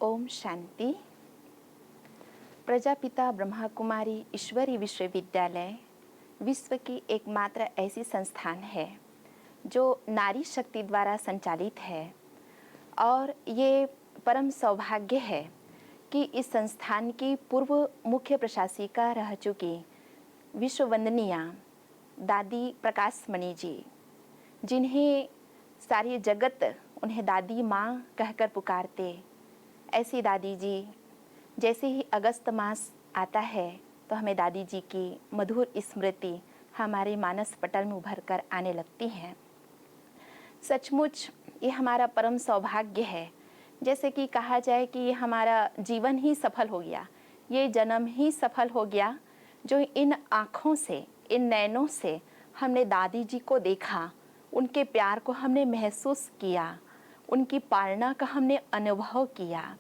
ओम शांति। प्रजापिता ब्रह्मा कुमारी ईश्वरी विश्वविद्यालय विश्व की एकमात्र ऐसी संस्थान है जो नारी शक्ति द्वारा संचालित है और ये परम सौभाग्य है कि इस संस्थान की पूर्व मुख्य प्रशासिका रह चुकी विश्व वंदनीया दादी प्रकाश मणि जी, जिन्हें सारी जगत उन्हें दादी माँ कहकर पुकारते, ऐसी दादी जी जैसे ही अगस्त मास आता है तो हमें दादी जी की मधुर स्मृति हमारे मानस पटल में उभर कर आने लगती है। सचमुच ये हमारा परम सौभाग्य है। जैसे कि कहा जाए कि ये हमारा जीवन ही सफल हो गया, ये जन्म ही सफल हो गया जो इन आँखों से, इन नैनों से हमने दादी जी को देखा, उनके प्यार को हमने महसूस किया, उनकी पालना का हमने अनुभव किया।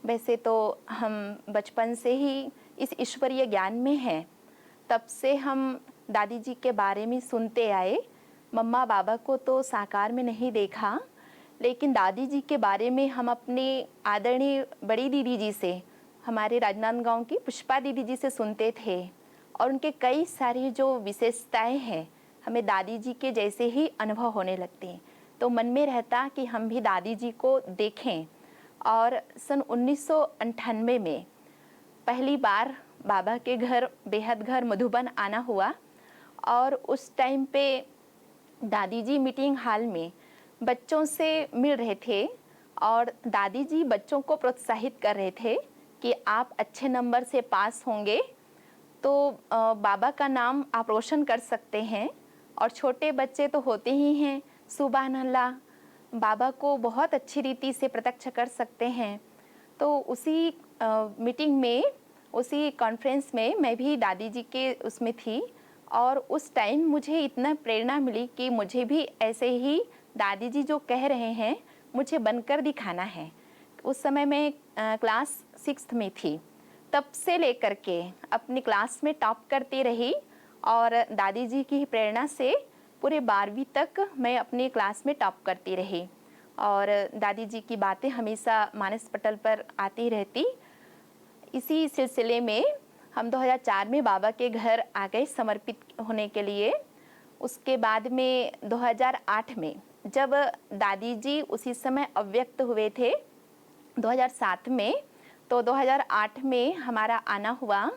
वैसे तो हम बचपन से ही इस ईश्वरीय ज्ञान में हैं, तब से हम दादी जी के बारे में सुनते आए। मम्मा बाबा को तो साकार में नहीं देखा, लेकिन दादी जी के बारे में हम अपने आदरणीय बड़ी दीदी जी से, हमारे राजनांदगांव की पुष्पा दीदी जी से सुनते थे और उनके कई सारी जो विशेषताएं हैं हमें दादी जी के जैसे ही अनुभव होने लगते हैं। तो मन में रहता कि हम भी दादी जी को देखें। और सन 1998 में पहली बार बाबा के घर, बेहद घर मधुबन आना हुआ और उस टाइम पे दादी जी मीटिंग हॉल में बच्चों से मिल रहे थे और दादी जी बच्चों को प्रोत्साहित कर रहे थे कि आप अच्छे नंबर से पास होंगे तो बाबा का नाम आप रोशन कर सकते हैं। और छोटे बच्चे तो होते ही हैं, सुभान अल्लाह, बाबा को बहुत अच्छी रीति से प्रत्यक्ष कर सकते हैं। तो उसी मीटिंग में, उसी कॉन्फ्रेंस में मैं भी दादी जी के उसमें थी और उस टाइम मुझे इतना प्रेरणा मिली कि मुझे भी ऐसे ही दादी जी जो कह रहे हैं मुझे बनकर दिखाना है। उस समय मैं क्लास 6 में थी। तब से लेकर के अपनी क्लास में टॉप करती रही और दादी जी की प्रेरणा से पूरे 12वीं तक मैं अपनी क्लास में टॉप करती रही और दादी जी की बातें हमेशा मानस पटल पर आती रहती। इसी सिलसिले में हम 2004 में बाबा के घर आ गए समर्पित होने के लिए। उसके बाद में 2008 में जब दादी जी उसी समय अव्यक्त हुए थे 2007 में, तो 2008 में हमारा आना हुआ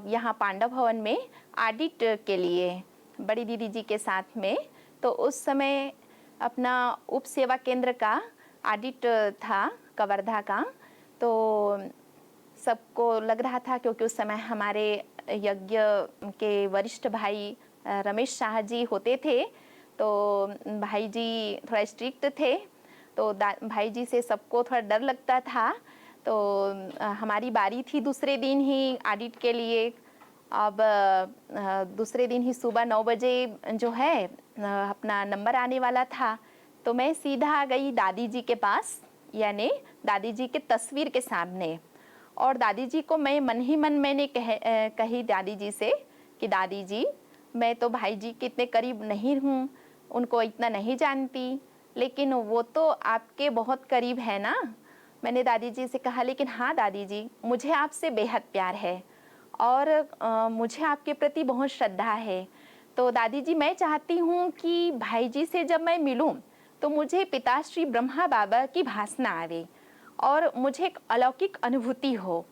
यहाँ पांडव भवन में ऑडिट के लिए बड़ी दीदी जी के साथ में। तो उस समय अपना उप सेवा केंद्र का ऑडिट था कवर्धा का। तो सबको लग रहा था, क्योंकि उस समय हमारे यज्ञ के वरिष्ठ भाई रमेश शाह जी होते थे, तो भाई जी थोड़ा स्ट्रिक्ट थे, तो भाई जी से सबको थोड़ा डर लगता था। तो हमारी बारी थी दूसरे दिन ही ऑडिट के लिए। अब दूसरे दिन ही सुबह 9 बजे जो है अपना नंबर आने वाला था, तो मैं सीधा आ गई दादी जी के पास, यानी दादी जी के तस्वीर के सामने। और दादी जी को मैं मन ही मन मैंने कही दादी जी से कि दादी जी, मैं तो भाई जी के इतने करीब नहीं हूँ, उनको इतना नहीं जानती, लेकिन वो तो आपके बहुत करीब है ना। मैंने दादी जी से कहा, लेकिन हाँ दादी जी, मुझे आपसे बेहद प्यार है और मुझे आपके प्रति बहुत श्रद्धा है। तो दादी जी, मैं चाहती हूँ कि भाई जी से जब मैं मिलूँ तो मुझे पिताश्री ब्रह्मा बाबा की भासना आवे और मुझे एक अलौकिक अनुभूति हो।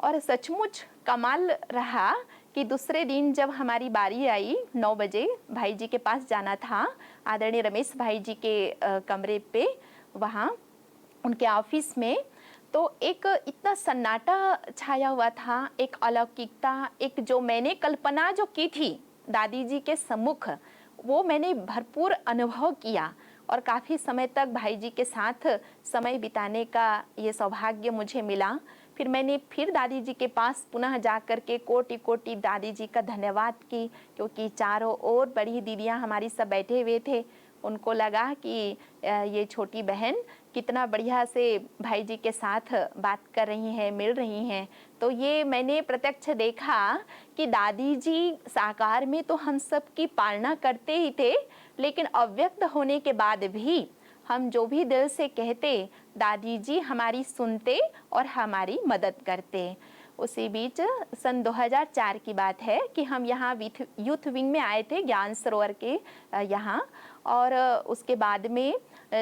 और सचमुच कमाल रहा कि दूसरे दिन जब हमारी बारी आई 9 बजे भाई जी के पास जाना था, आदरणीय रमेश भाई जी के कमरे पे, वहाँ उनके ऑफिस में, तो एक इतना सन्नाटा छाया हुआ था, एक अलौकिकता, एक जो मैंने कल्पना जो की थी दादी जी के सम्मुख, वो मैंने भरपूर अनुभव किया और काफ़ी समय तक भाई जी के साथ समय बिताने का ये सौभाग्य मुझे मिला। फिर मैंने फिर दादी जी के पास पुनः जा कर के कोटि कोटि दादी जी का धन्यवाद की, क्योंकि चारों ओर बड़ी दीदियाँ हमारी सब बैठे हुए थे। उनको लगा कि ये छोटी बहन कितना बढ़िया से भाई जी के साथ बात कर रही हैं, मिल रही हैं। तो ये मैंने प्रत्यक्ष देखा कि दादी जी साकार में तो हम सब की पालना करते ही थे, लेकिन अव्यक्त होने के बाद भी हम जो भी दिल से कहते, दादी जी हमारी सुनते और हमारी मदद करते। उसी बीच सन 2004 की बात है कि हम यहाँ यूथ विंग में आए थे, ज्ञान सरोवर के यहाँ। और उसके बाद में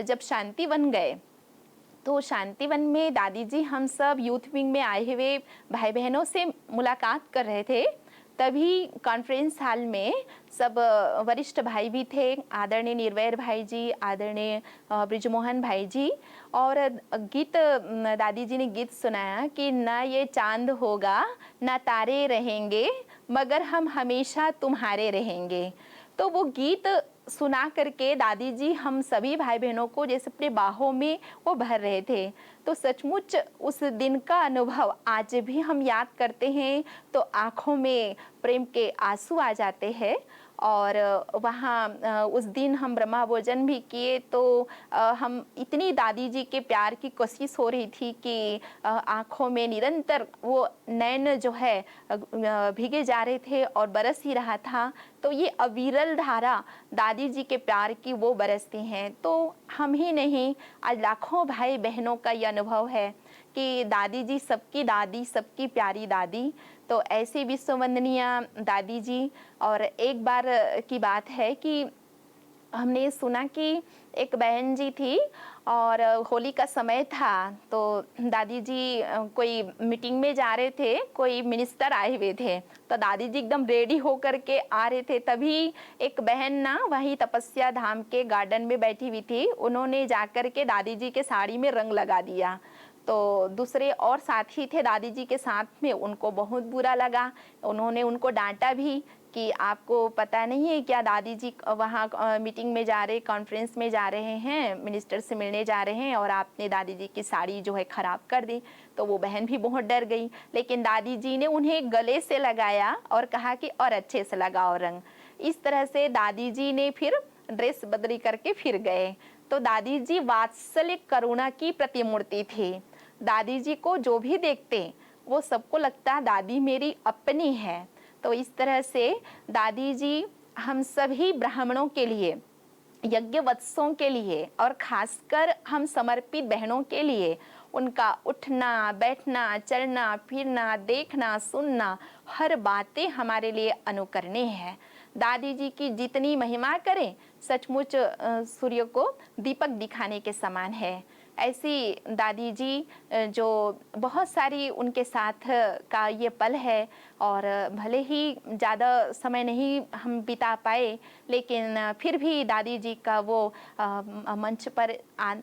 जब शांतिवन गए, तो शांतिवन में दादी जी हम सब यूथ विंग में आए हुए भाई बहनों से मुलाकात कर रहे थे। तभी कॉन्फ्रेंस हॉल में सब वरिष्ठ भाई भी थे, आदरणीय निर्वैर भाई जी, आदरणीय ब्रिजमोहन भाई जी। और गीत दादी जी ने गीत सुनाया कि ना ये चांद होगा ना तारे रहेंगे, मगर हम हमेशा तुम्हारे रहेंगे। तो वो गीत सुना करके दादी जी हम सभी भाई बहनों को जैसे अपने बाहों में वो भर रहे थे। तो सचमुच उस दिन का अनुभव आज भी हम याद करते हैं तो आँखों में प्रेम के आंसू आ जाते हैं। और वहाँ उस दिन हम ब्रह्मा भोजन भी किए, तो हम इतनी दादी जी के प्यार की कोशिश हो रही थी कि आँखों में निरंतर वो नैन जो है भीगे जा रहे थे और बरस ही रहा था। तो ये अविरल धारा दादी जी के प्यार की वो बरसती हैं। तो हम ही नहीं, आज लाखों भाई बहनों का ये अनुभव है कि दादी जी सबकी दादी, सबकी प्यारी दादी। तो ऐसी विश्ववंदनीय दादी जी। और एक बार की बात है कि हमने सुना कि एक बहन जी थी और होली का समय था, तो दादी जी कोई मीटिंग में जा रहे थे, कोई मिनिस्टर आए हुए थे, तो दादी जी एकदम रेडी होकर के आ रहे थे। तभी एक बहन ना वहीं तपस्या धाम के गार्डन में बैठी हुई थी, उन्होंने जाकर के दादी जी के साड़ी में रंग लगा दिया। तो दूसरे और साथी थे दादी जी के साथ में, उनको बहुत बुरा लगा। उन्होंने उनको डांटा भी कि आपको पता नहीं है क्या, दादी जी वहाँ मीटिंग में जा रहे, कॉन्फ्रेंस में जा रहे हैं, मिनिस्टर से मिलने जा रहे हैं और आपने दादी जी की साड़ी जो है खराब कर दी। तो वो बहन भी बहुत डर गई, लेकिन दादी जी ने उन्हें गले से लगाया और कहा कि और अच्छे से लगाओ रंग। इस तरह से दादी जी ने फिर ड्रेस बदली करके फिर गए। तो दादी जी वात्सल्य करुणा की प्रतिमूर्ति थी। दादी जी को जो भी देखते वो सबको लगता दादी मेरी अपनी है। तो इस तरह से दादी जी हम सभी ब्राह्मणों के लिए, यज्ञ वत्सों के लिए और खासकर हम समर्पित बहनों के लिए उनका उठना, बैठना, चलना, फिरना, देखना, सुनना, हर बातें हमारे लिए अनुकरणीय है। दादी जी की जितनी महिमा करें, सचमुच सूर्य को दीपक दिखाने के समान है। ऐसी दादी जी जो बहुत सारी उनके साथ का ये पल है। और भले ही ज़्यादा समय नहीं हम बिता पाए, लेकिन फिर भी दादी जी का वो मंच पर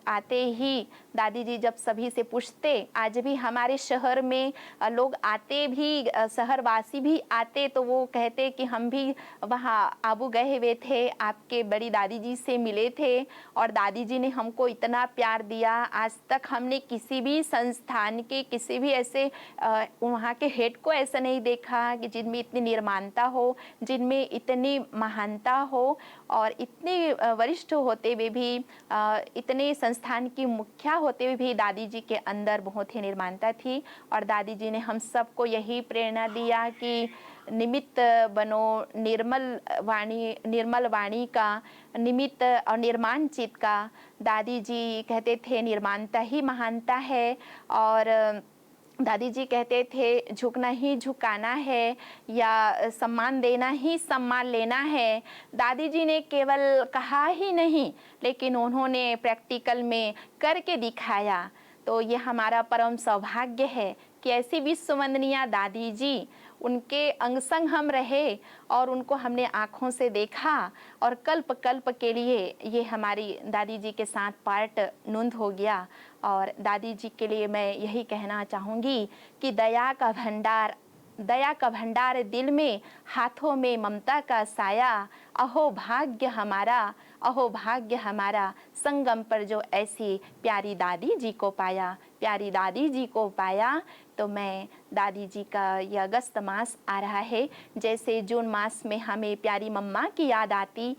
आते ही दादी जी जब सभी से पूछते, आज भी हमारे शहर में लोग आते भी, शहरवासी भी आते, तो वो कहते कि हम भी वहाँ आबू गए हुए थे, आपके बड़ी दादी जी से मिले थे और दादी जी ने हमको इतना प्यार दिया। आज तक हमने किसी भी संस्थान के, किसी भी ऐसे वहाँ के हेड को ऐसा नहीं देखा कि जिनमें इतनी निर्माणता हो, जिनमें इतनी महानता हो। और इतने वरिष्ठ होते हुए भी, इतने संस्थान की मुखिया होते हुए भी दादी जी के अंदर बहुत ही निर्माणता थी। और दादी जी ने हम सबको यही प्रेरणा दिया कि निमित्त बनो निर्मल वाणी का, निमित्त और निर्माण चित्त का। दादी जी कहते थे निर्माणता ही महानता है। और दादी जी कहते थे झुकना ही झुकाना है, या सम्मान देना ही सम्मान लेना है। दादी जी ने केवल कहा ही नहीं, लेकिन उन्होंने प्रैक्टिकल में करके दिखाया। तो ये हमारा परम सौभाग्य है कि ऐसी विश्ववंदनीय दादी जी, उनके अंग संग हम रहे और उनको हमने आँखों से देखा और कल्प कल्प के लिए ये हमारी दादी जी के साथ पार्ट नूंद हो गया। और दादी जी के लिए मैं यही कहना चाहूँगी कि दया का भंडार दिल में, हाथों में ममता का साया। अहो भाग्य हमारा, अहो भाग्य हमारा, संगम पर जो ऐसी प्यारी दादी जी को पाया, प्यारी दादी जी को पाया। तो मैं दादी जी का यह अगस्त मास आ रहा है, जैसे जून मास में हमें प्यारी मम्मा की याद आती,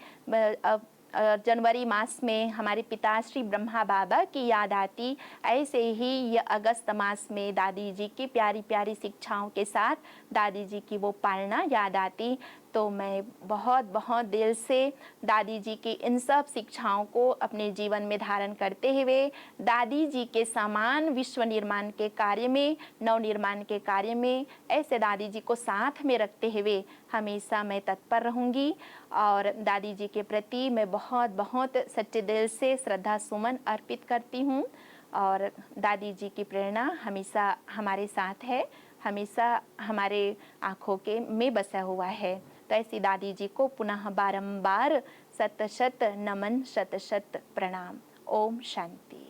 जनवरी मास में हमारे पिता श्री ब्रह्मा बाबा की याद आती, ऐसे ही यह अगस्त मास में दादी जी की प्यारी प्यारी शिक्षाओं के साथ दादी जी की वो पालना याद आती। तो मैं बहुत बहुत दिल से दादी जी की इन सब शिक्षाओं को अपने जीवन में धारण करते हुए दादी जी के समान विश्व निर्माण के कार्य में, नवनिर्माण के कार्य में ऐसे दादी जी को साथ में रखते हुए हमेशा मैं तत्पर रहूँगी। और दादी जी के प्रति मैं बहुत बहुत सच्चे दिल से श्रद्धा सुमन अर्पित करती हूँ। और दादी जी की प्रेरणा हमेशा हमारे साथ है, हमेशा हमारे आँखों के में बसा हुआ है। तो ऐसी दादी जी को पुनः बारंबार शत शत नमन, शत शत प्रणाम। ओम शांति।